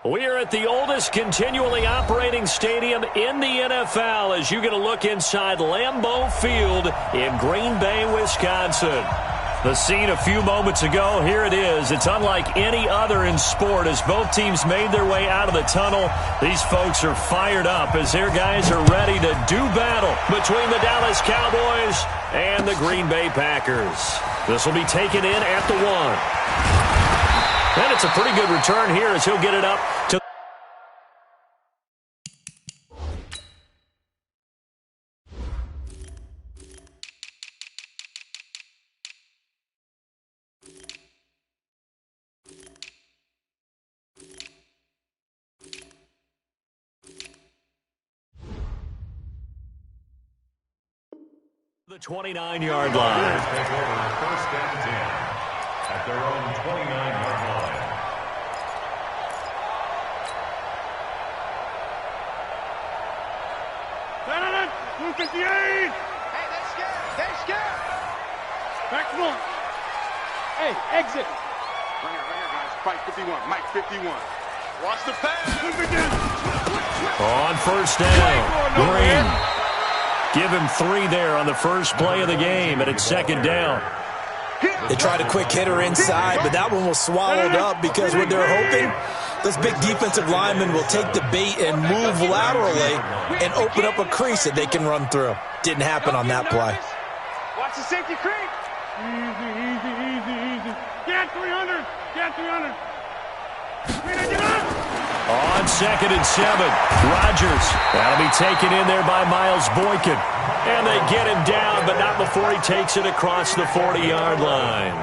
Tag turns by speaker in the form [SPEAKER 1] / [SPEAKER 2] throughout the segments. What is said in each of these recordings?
[SPEAKER 1] We are at the oldest continually operating stadium in the NFL as you get a look inside Lambeau Field in Green Bay, Wisconsin. The scene a few moments ago, here it is. It's unlike any other in sport as both teams made their way out of the tunnel. These folks are fired up as their guys are ready to do battle between the Dallas Cowboys and the Green Bay Packers. This will be taken in at the 1. And it's a pretty good return here as he'll get it up to the 29-yard line.
[SPEAKER 2] First down 10 at their own 29-yard line.
[SPEAKER 3] Blue 58! Hey, they're scared! They're scared! Back to one. Hey, exit! Right here, guys. Fight 51. Mike 51. Watch the pass!
[SPEAKER 1] On first down, Green. Give him 3 there on the first play of the game, and it's second down.
[SPEAKER 4] They tried a quick hitter inside, but that one was swallowed up because what they're hoping, those big defensive linemen will take the bait and move laterally and open up a crease that they can run through. Didn't happen on that play.
[SPEAKER 3] Watch the safety creep. Easy. Get 300. Get 300.
[SPEAKER 1] On second and 7, Rodgers. That'll be taken in there by Miles Boykin. And they get him down, but not before he takes it across the 40-yard line.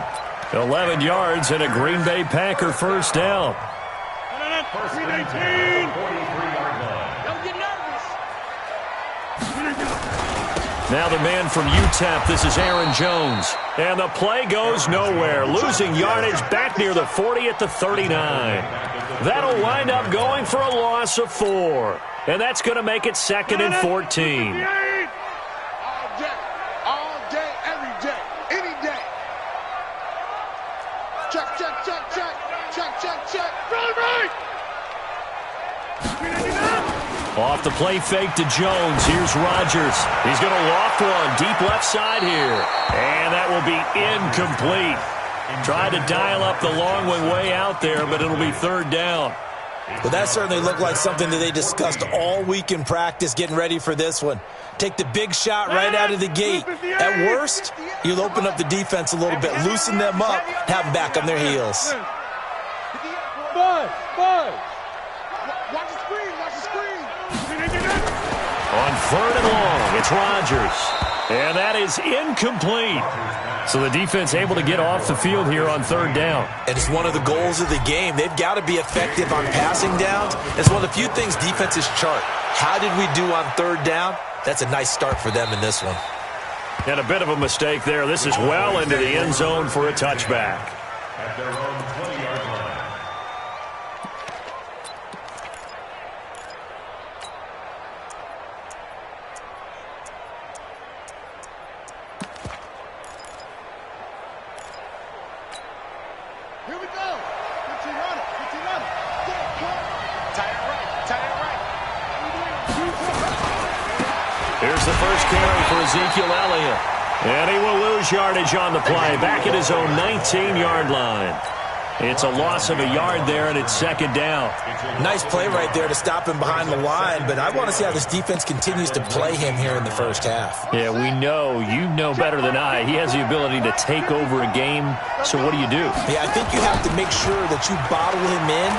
[SPEAKER 1] 11 yards and a Green Bay Packer first down.
[SPEAKER 3] First and 10, 43-yard line. Don't get nervous.
[SPEAKER 1] Now the man from UTEP, this is Aaron Jones. And the play goes nowhere, losing yardage back near the 40 at the 39. That'll wind up going for a loss of 4. And that's going to make it second and 14.
[SPEAKER 3] All day, every day, any day. Check. Right.
[SPEAKER 1] Off the play fake to Jones. Here's Rodgers. He's going to loft one deep left side here. And that will be incomplete. Tried to dial up the long one way out there, but it'll be third down.
[SPEAKER 4] Well, that certainly looked like something that they discussed all week in practice getting ready for this one. Take the big shot right out of the gate. At worst, you'll open up the defense a little bit, loosen them up, have them back on their heels.
[SPEAKER 3] Bud. Watch the screen.
[SPEAKER 1] On third and long, it's Rodgers. And that is incomplete. So the defense able to get off the field here on third down.
[SPEAKER 4] And it's one of the goals of the game. They've got to be effective on passing downs. It's one of the few things defenses chart. How did we do on third down? That's a nice start for them in this one.
[SPEAKER 1] And a bit of a mistake there. This is well into the end zone for a touchback.
[SPEAKER 2] At their own 20-yard line.
[SPEAKER 3] Here we go. 15 runner. Tight end right.
[SPEAKER 1] Here's the first carry for Ezekiel Elliott. And he will lose yardage on the play. Back at his own 19-yard line. It's a loss of a yard there, and it's second down.
[SPEAKER 4] Nice play right there to stop him behind the line, but I want to see how this defense continues to play him here in the first half.
[SPEAKER 1] Yeah, we know. You know better than I. He has the ability to take over a game. So what do?
[SPEAKER 4] Yeah, I think you have to make sure that you bottle him in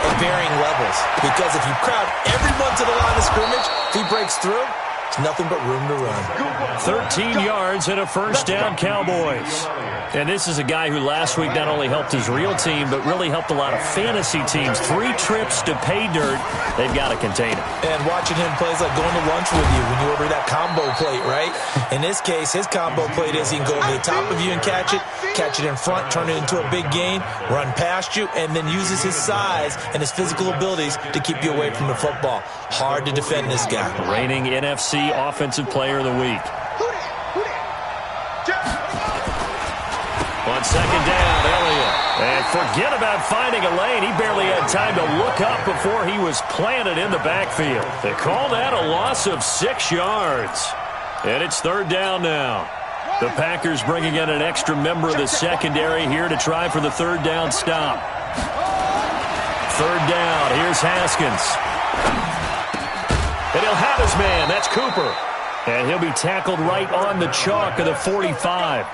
[SPEAKER 4] at varying levels. Because if you crowd everyone to the line of scrimmage, if he breaks through, it's nothing but room to run.
[SPEAKER 1] 13 yards and a first down, Cowboys. And this is a guy who last week not only helped his real team, but really helped a lot of fantasy teams. 3 trips to pay dirt. They've got to contain him.
[SPEAKER 4] And watching him play is like going to lunch with you when you order that combo plate, right? In this case, his combo plate is he can go over the top of you and catch it in front, turn it into a big gain, run past you, and then uses his size and his physical abilities to keep you away from the football. Hard to defend this guy.
[SPEAKER 1] Reigning NFC Offensive Player of the Week. On second down, Elliott. And forget about finding a lane. He barely had time to look up before he was planted in the backfield. They call that a loss of 6 yards. And it's third down now. The Packers bringing in an extra member of the secondary here to try for the third down stop. Third down. Here's Haskins. And he'll have his man. That's Cooper. And he'll be tackled right on the chalk of the 45.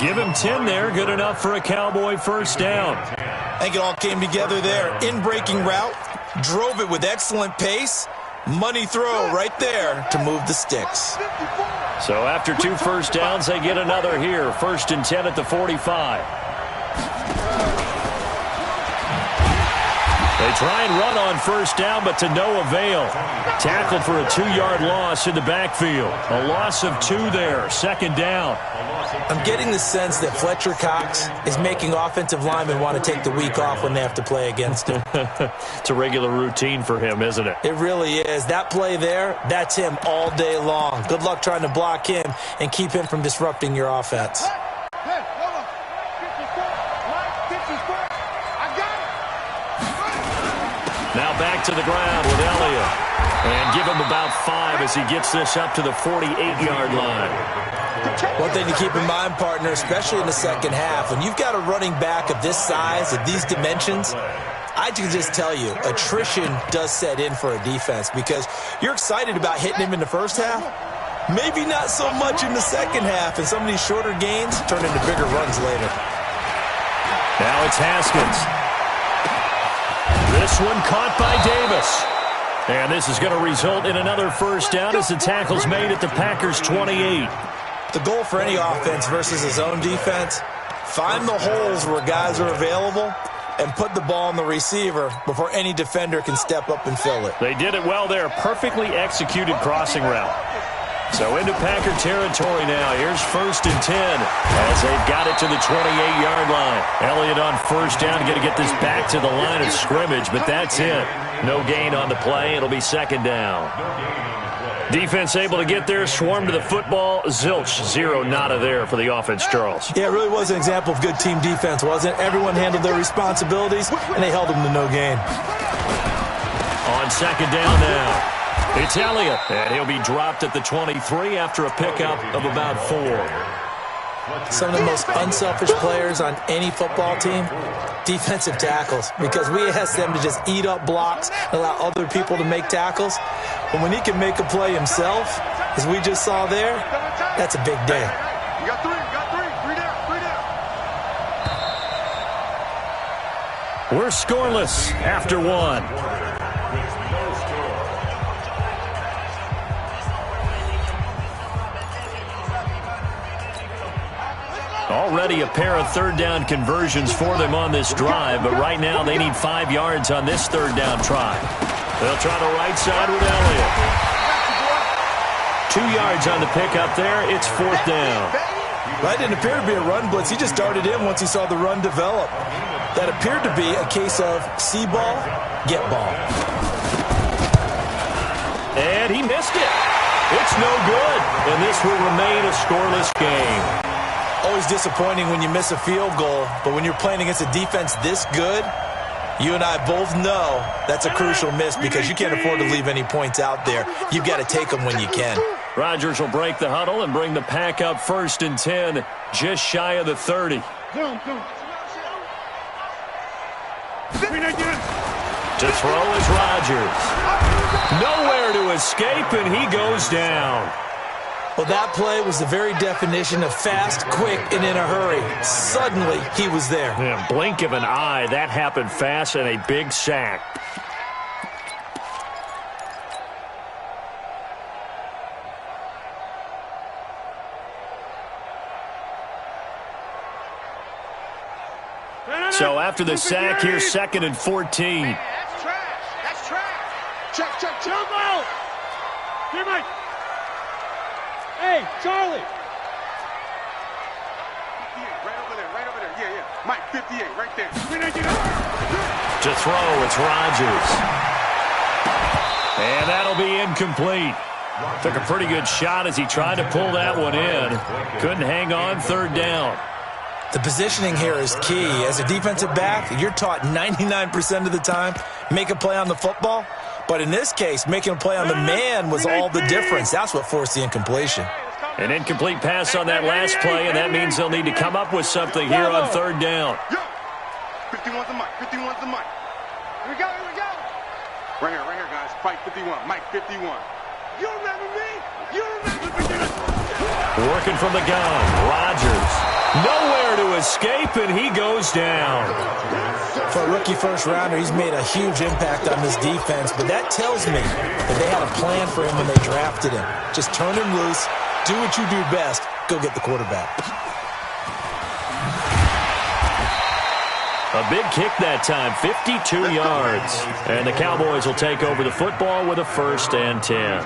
[SPEAKER 1] Give him 10 there. Good enough for a Cowboy first down.
[SPEAKER 4] I think it all came together there. In-breaking route. Drove it with excellent pace. Money throw right there to move the sticks.
[SPEAKER 1] So after 2 first downs, they get another here. First and 10 at the 45. They try and run on first down, but to no avail. Tackled for a 2-yard loss in the backfield. A loss of 2 there. Second down.
[SPEAKER 4] I'm getting the sense that Fletcher Cox is making offensive linemen want to take the week off when they have to play against him.
[SPEAKER 1] It's a regular routine for him, isn't it?
[SPEAKER 4] It really is. That play there, that's him all day long. Good luck trying to block him and keep him from disrupting your offense.
[SPEAKER 1] Now back to the ground with Elliott. And give him about 5 as he gets this up to the 48-yard line.
[SPEAKER 4] One thing to keep in mind, partner, especially in the second half, when you've got a running back of this size, of these dimensions, I can just tell you, attrition does set in for a defense because you're excited about hitting him in the first half. Maybe not so much in the second half, and some of these shorter gains turn into bigger runs later.
[SPEAKER 1] Now it's Haskins. This one caught by Davis. And this is going to result in another first down as the tackle's made at the Packers' 28.
[SPEAKER 4] The goal for any offense versus his own defense, find the holes where guys are available and put the ball on the receiver before any defender can step up and fill it.
[SPEAKER 1] They did it well there. Perfectly executed crossing route. So into Packer territory now. Here's first and 10 as they've got it to the 28-yard line. Elliott on first down, going to get this back to the line of scrimmage, but that's it. No gain on the play. It'll be second down. Defense able to get there, swarm to the football. Zilch, 0 nada there for the offense, Charles.
[SPEAKER 4] Yeah, it really was an example of good team defense, wasn't it? Everyone handled their responsibilities, and they held them to no gain.
[SPEAKER 1] On second down now. It's Elliott, and he'll be dropped at the 23 after a pickup of about 4.
[SPEAKER 4] Some of the most unselfish players on any football team, defensive tackles, because we ask them to just eat up blocks, allow other people to make tackles. But when he can make a play himself, as we just saw there, that's a big day.
[SPEAKER 3] You got 3, three down.
[SPEAKER 1] We're scoreless after 1. Already a pair of third down conversions for them on this drive, but right now they need 5 yards on this third down try. They'll try the right side with Elliott. 2 yards on the pickup there. It's fourth down.
[SPEAKER 4] That didn't appear to be a run blitz. He just darted in once he saw the run develop. That appeared to be a case of see ball, get ball.
[SPEAKER 1] And he missed it. It's no good, and this will remain a scoreless game.
[SPEAKER 4] Always disappointing when you miss a field goal, but when you're playing against a defense this good, you and I both know that's a crucial miss because you can't afford to leave any points out there. You've got to take them when you can.
[SPEAKER 1] Rodgers will break the huddle and bring the Pack up first and 10, just shy of the 30. To throw is Rodgers. Nowhere to escape, and he goes down.
[SPEAKER 4] Well, that play was the very definition of fast, quick, and in a hurry. Suddenly, he was there.
[SPEAKER 1] Yeah, blink of an eye, that happened fast, and a big sack. So after the sack, here's second and 14.
[SPEAKER 3] Man, that's trash. That's trash. Check. Jump out. Here, Mike. Hey, Charlie. 58, right over there. Yeah. Mike, 58, right there.
[SPEAKER 1] To throw, it's Rodgers. And that'll be incomplete. Took a pretty good shot as he tried to pull that one in. Couldn't hang on, third down.
[SPEAKER 4] The positioning here is key. As a defensive back, you're taught 99% of the time, make a play on the football. But in this case, making a play on the man was all the difference. That's what forced the incompletion.
[SPEAKER 1] An incomplete pass on that last play, and that means they'll need to come up with something here on third down.
[SPEAKER 3] 51's the mic. 51's the mic. Here we go. Right here, guys. Fight 51. Mike 51. You remember me? You remember me?
[SPEAKER 1] Working from the gun. Rodgers. Nowhere to escape, and he goes down.
[SPEAKER 4] For a rookie first-rounder, he's made a huge impact on this defense, but that tells me that they had a plan for him when they drafted him. Just turn him loose, do what you do best, go get the quarterback.
[SPEAKER 1] A big kick that time, 52 yards. And the Cowboys will take over the football with a 1st and 10.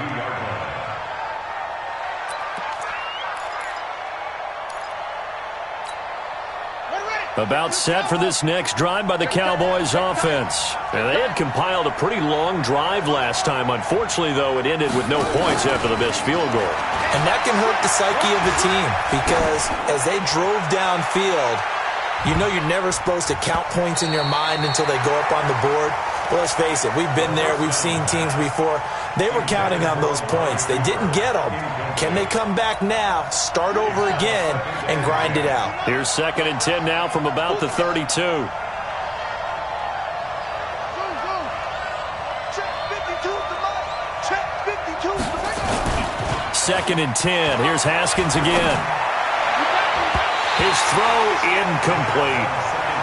[SPEAKER 1] About set for this next drive by the Cowboys offense. And they had compiled a pretty long drive last time. Unfortunately, though, it ended with no points after the missed field goal.
[SPEAKER 4] And that can hurt the psyche of the team because as they drove downfield, you know you're never supposed to count points in your mind until they go up on the board. Well, let's face it, we've been there, we've seen teams before. They were counting on those points. They didn't get them. Can they come back now, start over again, and grind it out?
[SPEAKER 1] Here's 2nd and 10 now from about the 32. Second and 10. Here's Haskins again. His throw incomplete.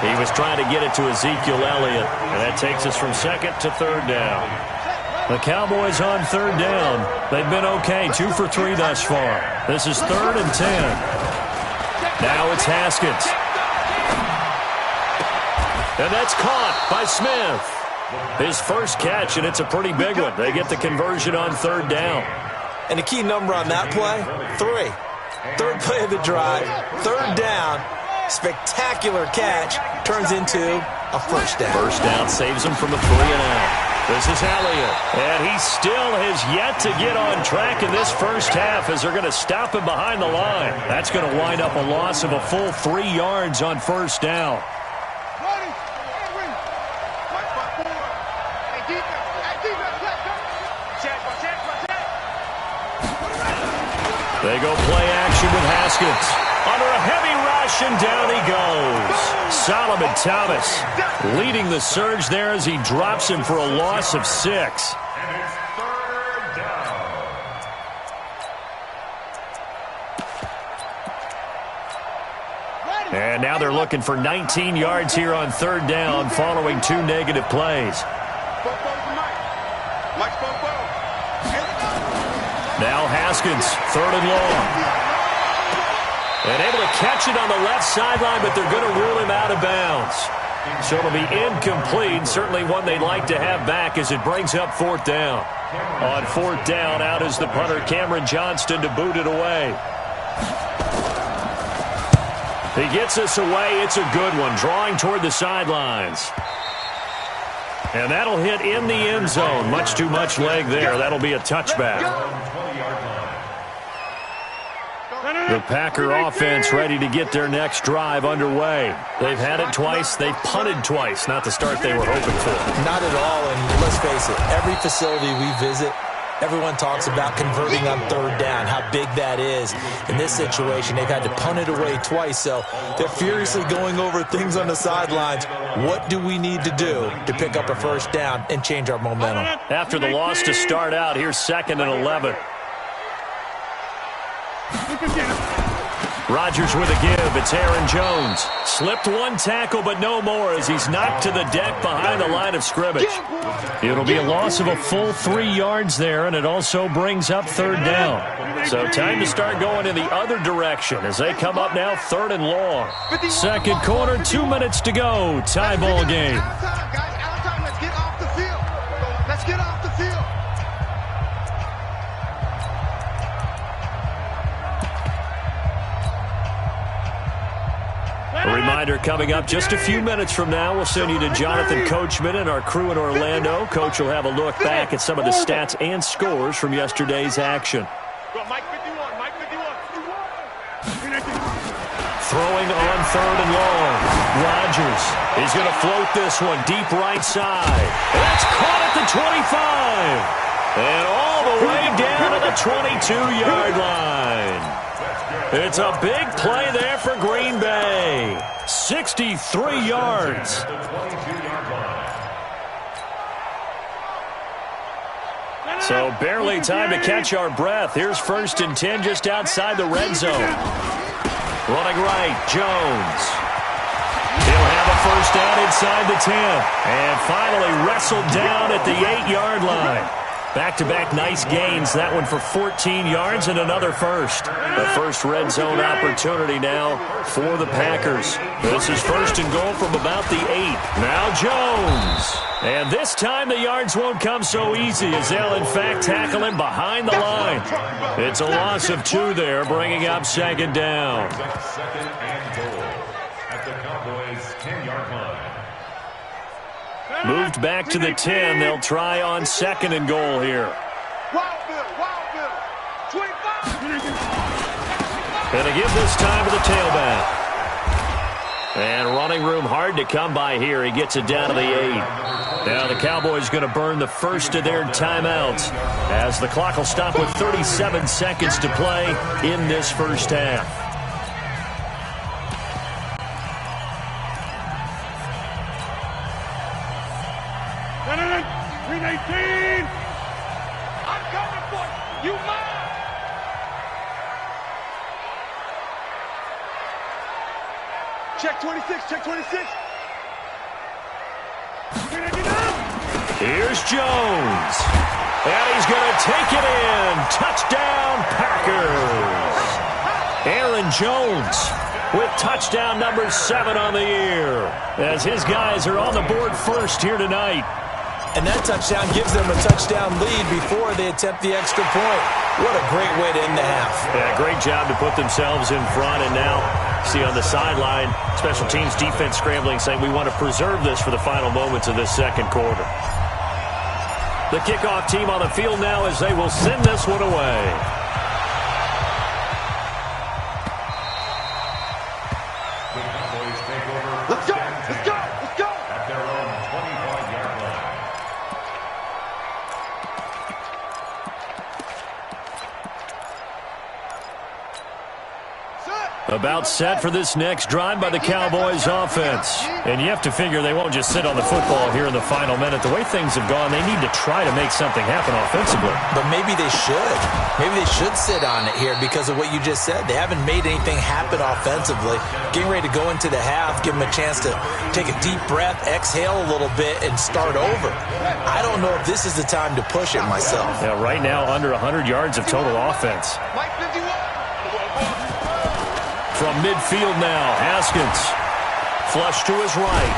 [SPEAKER 1] He was trying to get it to Ezekiel Elliott, and that takes us from 2nd to 3rd down. The Cowboys on 3rd down. They've been okay, 2 for 3 thus far. This is 3rd and 10. Now it's Haskins. And that's caught by Smith. His first catch, and it's a pretty big one. They get the conversion on 3rd down.
[SPEAKER 4] And the key number on that play, 3. 3rd play of the drive, 3rd down, spectacular catch, turns into a 1st down.
[SPEAKER 1] 1st down saves him from a 3-and-out. This is Elliott, and he still has yet to get on track in this first half as they're going to stop him behind the line. That's going to wind up a loss of a full 3 yards on 1st down. They go play action with Haskins. Under a heavy rush, and down he goes. Solomon Thomas leading the surge there as he drops him for a loss of 6.
[SPEAKER 2] And it's 3rd down.
[SPEAKER 1] And now they're looking for 19 yards here on 3rd down following 2 negative plays. Now Haskins, 3rd and long. And able to catch it on the left sideline, but they're going to rule him out of bounds. So it'll be incomplete, certainly one they'd like to have back as it brings up 4th down. On 4th down, out is the punter, Cameron Johnston, to boot it away. He gets us away. It's a good one, drawing toward the sidelines. And that'll hit in the end zone. Much too much leg there. That'll be a touchback. The Packer offense ready to get their next drive underway. They've had it twice. They've punted twice. Not the start they were hoping for.
[SPEAKER 4] Not at all, and let's face it, every facility we visit, everyone talks about converting on 3rd down, how big that is. In this situation, they've had to punt it away twice, so they're furiously going over things on the sidelines. What do we need to do to pick up a 1st down and change our momentum?
[SPEAKER 1] After the loss to start out, here's 2nd and 11. Rodgers with a give. It's Aaron Jones. Slipped one tackle, but no more as he's knocked to the deck behind the line of scrimmage. It'll be a loss of a full 3 yards there, and it also brings up 3rd down. So time to start going in the other direction as they come up now 3rd and long. 2nd quarter, 2 minutes to go. Tie ball game.
[SPEAKER 3] Let's get off the field. Let's get off the field.
[SPEAKER 1] A reminder coming up just a few minutes from now. We'll send you to Jonathan Coachman and our crew in Orlando. Coach will have a look back at some of the stats and scores from yesterday's action. throwing on 3rd and long. Rodgers, he's going to float this one deep right side. That's caught at the 25. And all the way down to the 22-yard line. It's a big play there for Green Bay. 63 yards. So barely time to catch our breath. Here's 1st and 10 just outside the red zone. Running right, Jones. He'll have a 1st down inside the 10. And finally wrestled down at the 8-yard line. Back-to-back nice gains. That one for 14 yards and another 1st. The first red zone opportunity now for the Packers. This is 1st and goal from about the 8. Now Jones. And this time the yards won't come so easy as they'll in fact tackle him behind the line. It's a loss of 2 there, bringing up 2nd down.
[SPEAKER 2] 2nd and goal at the Cowboys' 10-yard line.
[SPEAKER 1] Moved back to the 10. They'll try on 2nd and goal here.
[SPEAKER 3] Wild Bill, 25.
[SPEAKER 1] And to give this time to the tailback. And running room hard to come by here. He gets it down to the 8. Now the Cowboys going to burn the first of their timeouts as the clock will stop with 37 seconds to play in this first half.
[SPEAKER 3] I'm coming for you. You mine. Check 26, check 26.
[SPEAKER 1] Here's Jones. And he's going to take it in. Touchdown, Packers. Aaron Jones with touchdown number 7 on the year as his guys are on the board first here tonight.
[SPEAKER 4] And that touchdown gives them a touchdown lead before they attempt the extra point. What a great way to end the half.
[SPEAKER 1] Yeah, great job to put themselves in front. And now, see on the sideline, special teams defense scrambling, saying we want to preserve this for the final moments of this second quarter. The kickoff team on the field now as they will send this one away.
[SPEAKER 2] The Cowboys take over.
[SPEAKER 3] Let's go, let's go, let's go.
[SPEAKER 2] At their own 25-yard line.
[SPEAKER 1] About set for this next drive by the Cowboys offense. And you have to figure they won't just sit on the football here in the final minute. The way things have gone, they need to try to make something happen offensively.
[SPEAKER 4] But maybe they should. Maybe they should sit on it here because of what you just said. They haven't made anything happen offensively. Getting ready to go into the half, give them a chance to take a deep breath, exhale a little bit, and start over. I don't know if this is the time to push it myself.
[SPEAKER 1] Yeah, right now, under 100 yards of total offense.
[SPEAKER 3] Mike 51.
[SPEAKER 1] From midfield now, Haskins. Flush to his right.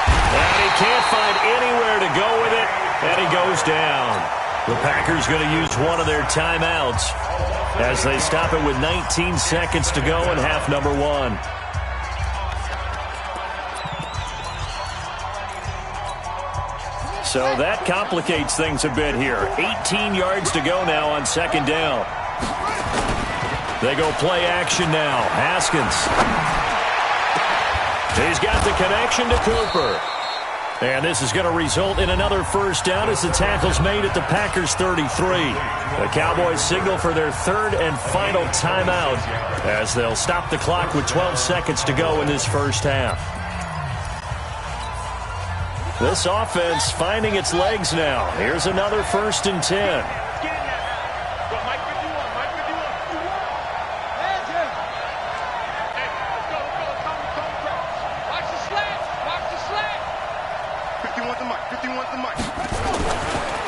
[SPEAKER 1] And he can't find anywhere to go with it, and he goes down. The Packers going to use one of their timeouts as they stop it with 19 seconds to go in half number 1. So that complicates things a bit here. 18 yards to go now on 2nd down. They go play action now. Haskins. He's got the connection to Cooper. And this is going to result in another first down as the tackle's made at the Packers 33. The Cowboys signal for their 3rd and final timeout as they'll stop the clock with 12 seconds to go in this first half. This offense finding its legs now. Here's another 1st and 10.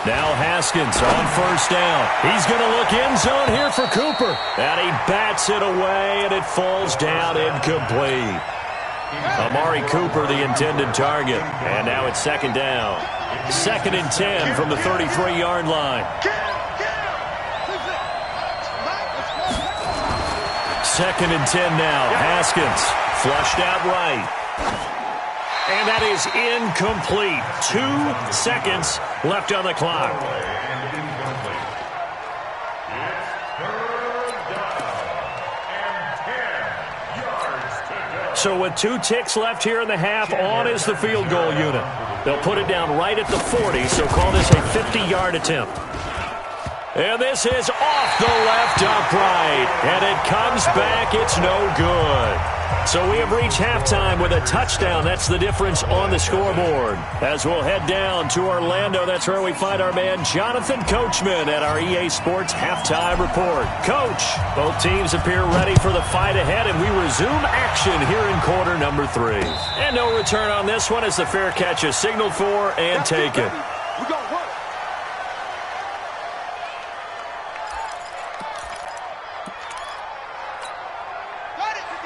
[SPEAKER 1] Now Haskins on 1st down. He's going to look end zone here for Cooper. And he bats it away, and it falls down incomplete. Amari Cooper, the intended target. And now it's 2nd down. 2nd and 10 from the 33-yard line. 2nd and 10 now. Haskins flushed out right. And that is incomplete. 2 seconds left on the clock. So with 2 ticks left here in the half, on is the field goal unit. They'll put it down right at the 40, so call this a 50-yard attempt. And this is off the left upright. And it comes back. It's no good. So we have reached halftime with a touchdown. That's the difference on the scoreboard. As we'll head down to Orlando, that's where we find our man Jonathan Coachman at our EA Sports Halftime Report. Coach, both teams appear ready for the fight ahead, and we resume action here in quarter number 3. And no return on this one as the fair catch is signaled for and taken.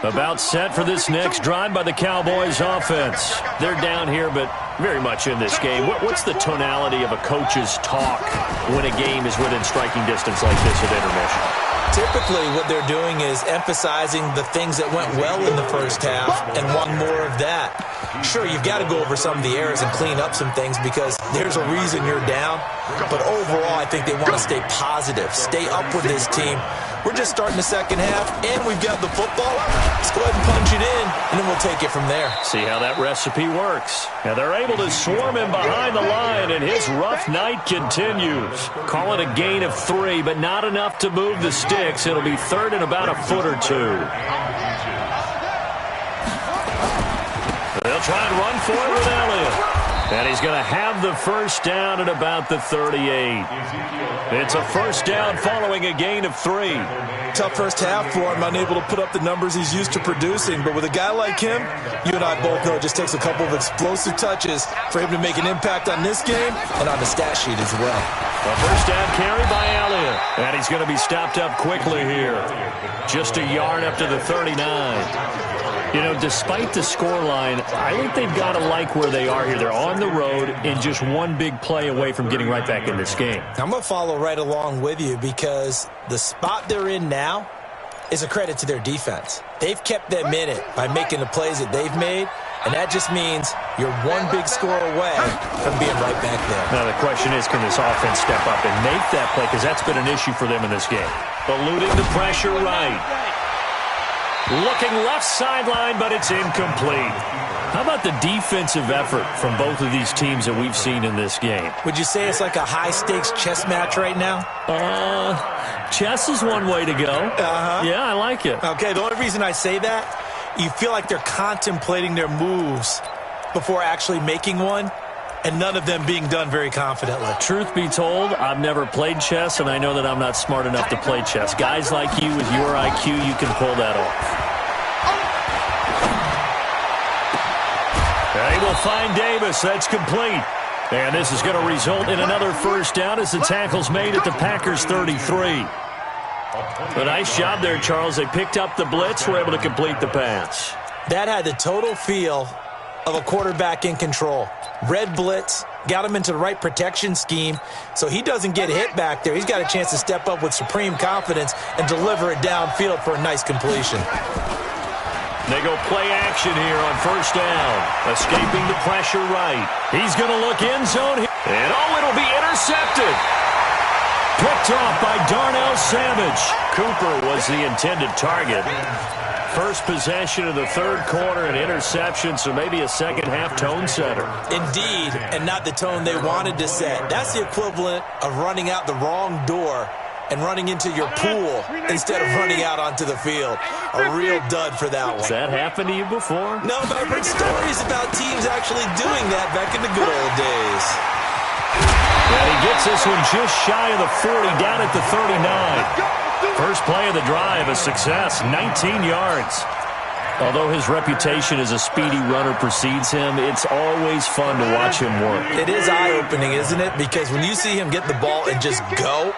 [SPEAKER 1] About set for this next drive by the Cowboys offense. They're down here, but very much in this game. What's the tonality of a coach's talk when a game is within striking distance like this at intermission?
[SPEAKER 4] Typically, what they're doing is emphasizing the things that went well in the first half and want more of that. Sure, you've got to go over some of the errors and clean up some things because there's a reason you're down. But overall, I think they want to stay positive, stay up with this team. We're just starting the second half, and we've got the football. Let's go ahead and punch it in, and then we'll take it from there.
[SPEAKER 1] See how that recipe works. Now they're able to swarm him behind the line, and his rough night continues. Call it a gain of 3, but not enough to move the sticks. It'll be third and about a foot or 2. They'll try and run for it with Elliott. And he's going to have the first down at about the 38. It's a first down following a gain of 3.
[SPEAKER 4] Tough first half for him, unable to put up the numbers he's used to producing. But with a guy like him, you and I both know it just takes a couple of explosive touches for him to make an impact on this game and on the stat sheet as well.
[SPEAKER 1] A first down carry by Elliott. And he's going to be stopped up quickly here. Just a yard up to the 39. You know, despite the scoreline, I think they've got to like where they are here. They're on the road and just one big play away from getting right back in this game.
[SPEAKER 4] I'm going to follow right along with you because the spot they're in now is a credit to their defense. They've kept them in it by making the plays that they've made, and that just means you're one big score away from being right back there.
[SPEAKER 1] Now the question is, can this offense step up and make that play? Because that's been an issue for them in this game. Eluding the pressure right. Looking left sideline, but it's incomplete. How about the defensive effort from both of these teams that we've seen in this game?
[SPEAKER 4] Would you say it's like a high-stakes chess match right now?
[SPEAKER 1] Chess is one way to go. Yeah, I like it.
[SPEAKER 4] Okay, the only reason I say that, you feel like they're contemplating their moves before actually making one, and none of them being done very confidently.
[SPEAKER 1] Truth be told, I've never played chess, and I know that I'm not smart enough to play chess. Guys like you with your IQ, you can pull that off. They will find Davis. That's complete. And this is going to result in another first down as the tackle's made at the Packers' 33. A nice job there, Charles. They picked up the blitz, were able to complete the pass.
[SPEAKER 4] That had the total feel of a quarterback in control. Red blitz, got him into the right protection scheme, so he doesn't get hit back there. He's got a chance to step up with supreme confidence and deliver it downfield for a nice completion.
[SPEAKER 1] They go play action here on first down. Escaping the pressure right. He's going to look end zone here. And it'll be intercepted. Picked off by Darnell Savage. Cooper was the intended target. First possession of the third quarter, an interception, so maybe a second-half tone setter.
[SPEAKER 4] Indeed, and not the tone they wanted to set. That's the equivalent of running out the wrong door and running into your pool instead of running out onto the field. A real dud for that one.
[SPEAKER 1] Has that happened to you before?
[SPEAKER 4] No, but I've heard stories about teams actually doing that back in the good old days.
[SPEAKER 1] And he gets this one just shy of the 40, down at the 39. First play of the drive, a success, 19 yards. Although his reputation as a speedy runner precedes him, it's always fun to watch him work.
[SPEAKER 4] It is eye-opening, isn't it? Because when you see him get the ball and just go,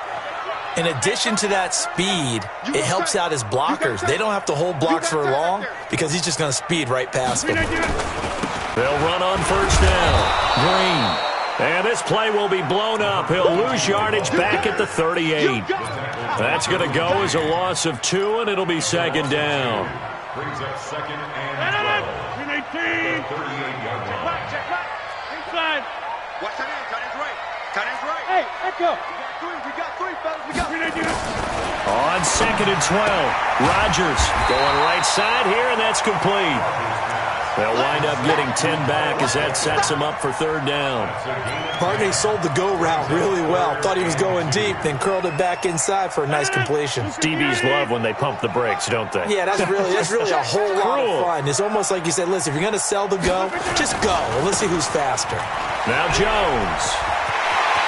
[SPEAKER 4] in addition to that speed, it helps out his blockers. They don't have to hold blocks for long because he's just going to speed right past them.
[SPEAKER 1] They'll run on first down. Green. And this play will be blown up. He'll lose yardage back at the 38. That's going to go as a loss of 2, and it'll be second down.
[SPEAKER 2] Brings up second and 12. 38 yard line.
[SPEAKER 3] Inside. Watch that in. Cut his right. Cut his right. Hey, echo.
[SPEAKER 1] On 2nd and 12, Rodgers going right side here, and that's complete. They'll wind up getting 10 back as that sets them up for 3rd down.
[SPEAKER 4] Partner sold the go route really well. Thought he was going deep, then curled it back inside for a nice completion.
[SPEAKER 1] DBs love when they pump the brakes, don't they?
[SPEAKER 4] Yeah, that's really a whole lot of fun. It's almost like you said, listen, if you're going to sell the go, just go. And let's see who's faster.
[SPEAKER 1] Now Jones.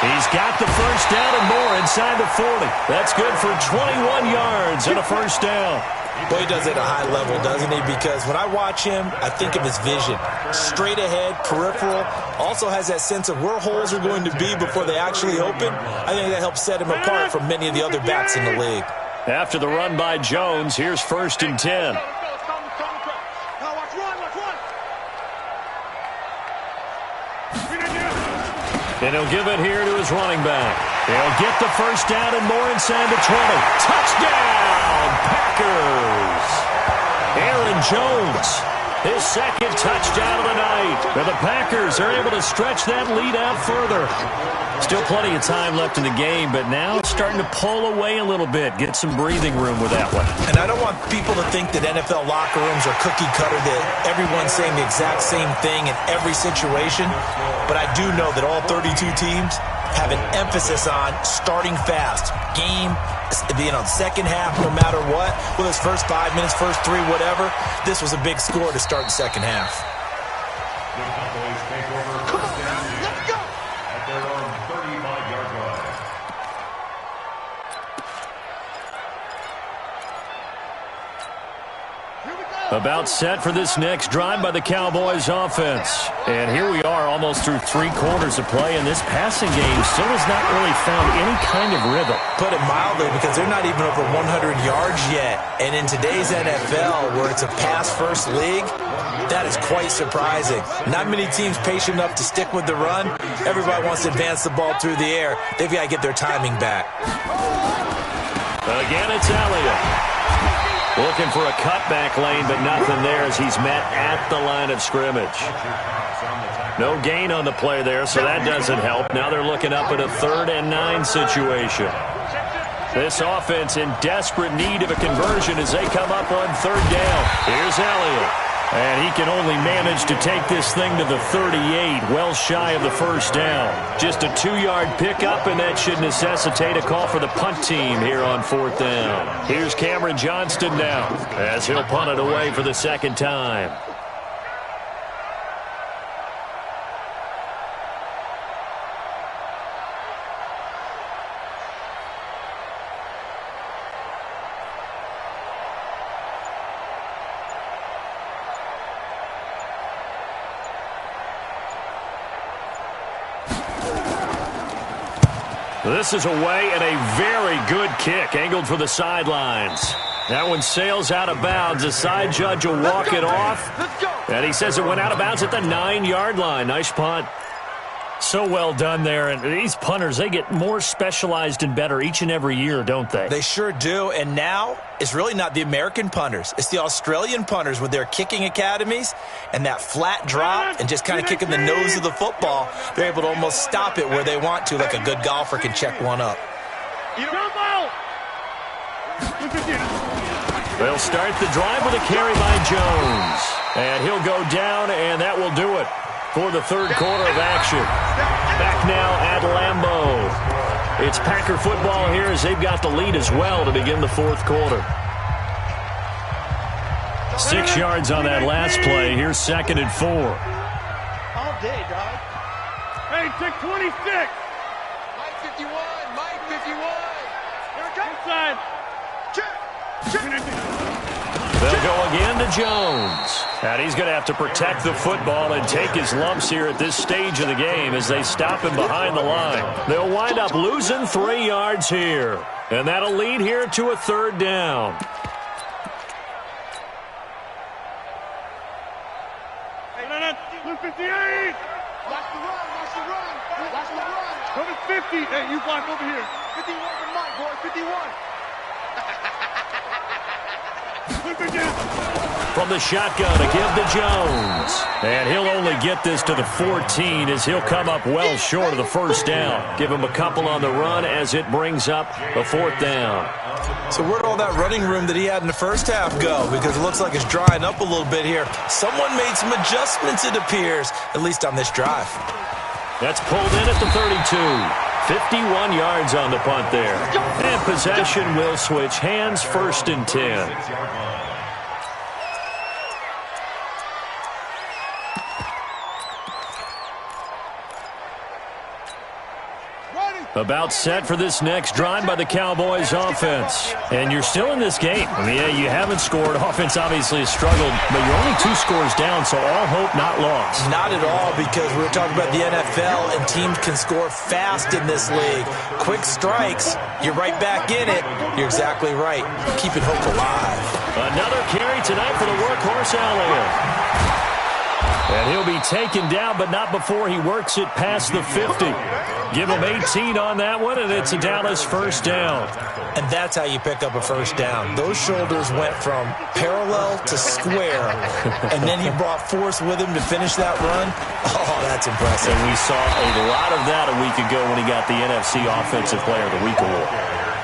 [SPEAKER 1] He's got the 1st down and more inside the 40. That's good for 21 yards and a 1st down.
[SPEAKER 4] Well, he does it at a high level, doesn't he? Because when I watch him, I think of his vision. Straight ahead, peripheral. Also has that sense of where holes are going to be before they actually open. I think that helps set him apart from many of the other backs in the league.
[SPEAKER 1] After the run by Jones, here's 1st and 10. And he'll give it here to his running back. He'll get the 1st down and more inside the 20. Touchdown, Packers! Aaron Jones, his 2nd touchdown of the night. Now the Packers are able to stretch that lead out further. Still plenty of time left in the game, but now it's starting to pull away a little bit. Get some breathing room with that one.
[SPEAKER 4] And I don't want people to think that NFL locker rooms are cookie cutter, that everyone's saying the exact same thing in every situation. But I do know that all 32 teams have an emphasis on starting fast. Game being on 2nd half no matter what. Whether it's first 5 minutes, first 3, whatever. This was a big score to start the 2nd half.
[SPEAKER 2] The Cowboys take over. Come on, let's go! At their own 35-yard line.
[SPEAKER 1] About set for this next drive by the Cowboys offense. And here we are almost through 3 quarters of play, and this passing game still has not really found any kind of rhythm.
[SPEAKER 4] Put it mildly, because they're not even over 100 yards yet. And in today's NFL, where it's a pass-first league, that is quite surprising. Not many teams patient enough to stick with the run. Everybody wants to advance the ball through the air. They've got to get their timing back.
[SPEAKER 1] Again, it's Elliott. Looking for a cutback lane, but nothing there as he's met at the line of scrimmage. No gain on the play there, so that doesn't help. Now they're looking up at a 3rd and 9 situation. This offense in desperate need of a conversion as they come up on 3rd down. Here's Elliott. And he can only manage to take this thing to the 38, well shy of the 1st down. Just a 2-yard pickup, and that should necessitate a call for the punt team here on 4th down. Here's Cameron Johnston now as he'll punt it away for the 2nd time. This is away and a very good kick, angled for the sidelines. That one sails out of bounds. The side judge will walk it off. And he says it went out of bounds at the 9-yard line. Nice punt. So well done there. And these punters, they get more specialized and better each and every year, don't they?
[SPEAKER 4] They sure do. And now it's really not the American punters. It's the Australian punters with their kicking academies and that flat drop and just kind of kicking the nose of the football. They're able to almost stop it where they want to, like a good golfer can check one up.
[SPEAKER 1] They'll start the drive with a carry by Jones. And he'll go down, and that will do it for the 3rd quarter of action. Back now at Lambeau. It's Packer football here as they've got the lead as well to begin the 4th quarter. 6 yards on that last play. Here's 2nd and 4.
[SPEAKER 3] All day, dog. Hey, take 26. Mike 51. Mike 51. Here it comes. Inside.
[SPEAKER 1] They'll go again to Jones. And he's going to have to protect the football and take his lumps here at this stage of the game as they stop him behind the line. They'll wind up losing 3 yards here. And that'll lead here to a 3rd down.
[SPEAKER 3] Blue 58. Watch the run. Watch the run. Watch the run. Number 50. Hey, you block over here. 51 for Mike, boy. 51.
[SPEAKER 1] From the shotgun, a give to Jones. And he'll only get this to the 14 as he'll come up well short of the first down. Give him a couple on the run as it brings up the 4th down.
[SPEAKER 4] So where'd all that running room that he had in the first half go? Because it looks like it's drying up a little bit here. Someone made some adjustments, it appears, at least on this drive.
[SPEAKER 1] That's pulled in at the 32. 51 yards on the punt there. And possession will switch hands, 1st and 10. About set for this next drive by the Cowboys offense. And you're still in this game. I mean, yeah, you haven't scored. Offense obviously has struggled, but you're only 2 scores down, so all hope not lost.
[SPEAKER 4] Not at all, because we were talking about the NFL, and teams can score fast in this league. Quick strikes, you're right back in it. You're exactly right. Keeping hope alive.
[SPEAKER 1] Another carry tonight for the workhorse Elliott. And he'll be taken down, but not before he works it past the 50. Give him 18 on that one, and it's a Dallas 1st down.
[SPEAKER 4] And that's how you pick up a 1st down. Those shoulders went from parallel to square, and then he brought force with him to finish that run. Oh, that's impressive.
[SPEAKER 1] And we saw a lot of that a week ago when he got the NFC Offensive Player of the Week award.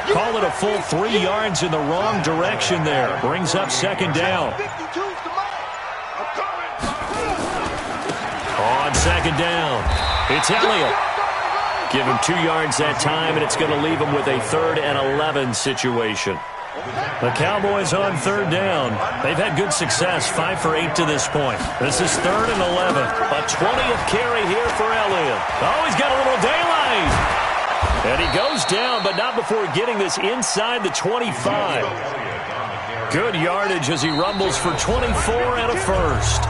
[SPEAKER 1] Call it a full 3 yards in the wrong direction there. Brings up 2nd down. On 2nd down, it's Elliott. Give him 2 yards that time, and it's going to leave him with a 3rd and 11 situation. The Cowboys on 3rd down. They've had good success, 5 for 8 to this point. This is 3rd and 11. A 20th carry here for Elliott. Oh, he's got a little daylight. And he goes down, but not before getting this inside the 25. Good yardage as he rumbles for 24 and a 1st.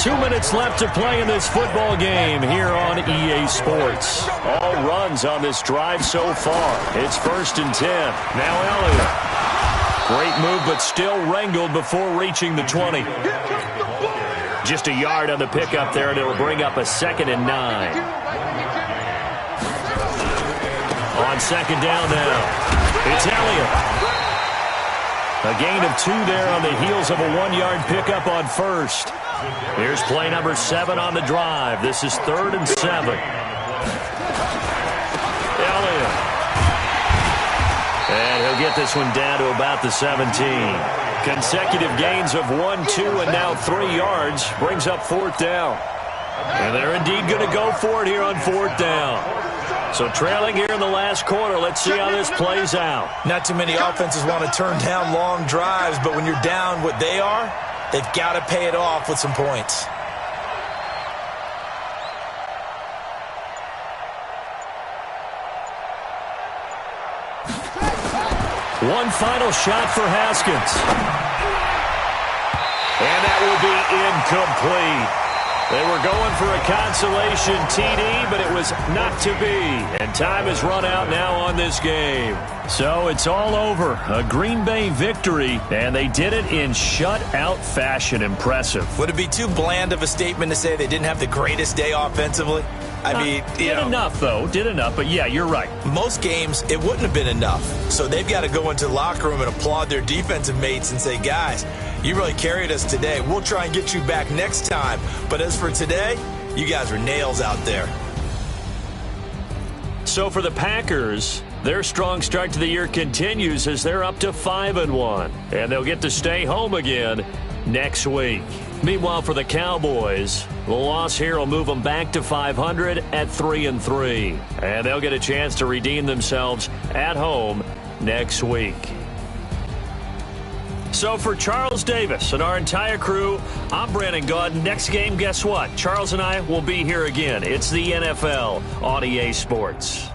[SPEAKER 1] 2 minutes left to play in this football game here on EA Sports. All runs on this drive so far. It's 1st and 10. Now Elliott. Great move, but still wrangled before reaching the 20. Just a yard on the pickup there, and it'll bring up a 2nd and 9. On 2nd down now, it's Elliott. A gain of 2 there on the heels of a 1-yard pickup on 1st. Here's play number 7 on the drive. This is 3rd and 7. Elliott. And he'll get this one down to about the 17. Consecutive gains of 1, 2, and now 3 yards brings up 4th down. And they're indeed going to go for it here on 4th down. So trailing here in the last quarter, let's see how this plays out.
[SPEAKER 4] Not too many offenses want to turn down long drives, but when you're down what they are, they've got to pay it off with some points.
[SPEAKER 1] One final shot for Haskins. And that will be incomplete. They were going for a consolation TD, but it was not to be. And time has run out now on this game. So it's all over. A Green Bay victory, and they did it in shutout fashion. Impressive.
[SPEAKER 4] Would it be too bland of a statement to say they didn't have the greatest day offensively? I mean,
[SPEAKER 1] did enough, though. Did enough, but yeah, you're right.
[SPEAKER 4] Most games, it wouldn't have been enough. So they've got to go into the locker room and applaud their defensive mates and say, guys, you really carried us today. We'll try and get you back next time. But as for today, you guys were nails out there.
[SPEAKER 1] So for the Packers, their strong start to the year continues as they're up to 5-1. And they'll get to stay home again next week. Meanwhile, for the Cowboys, the loss here will move them back to 500 at 3-3. And they'll get a chance to redeem themselves at home next week. So for Charles Davis and our entire crew, I'm Brandon Gaudin. Next game, guess what? Charles and I will be here again. It's the NFL on EA Sports.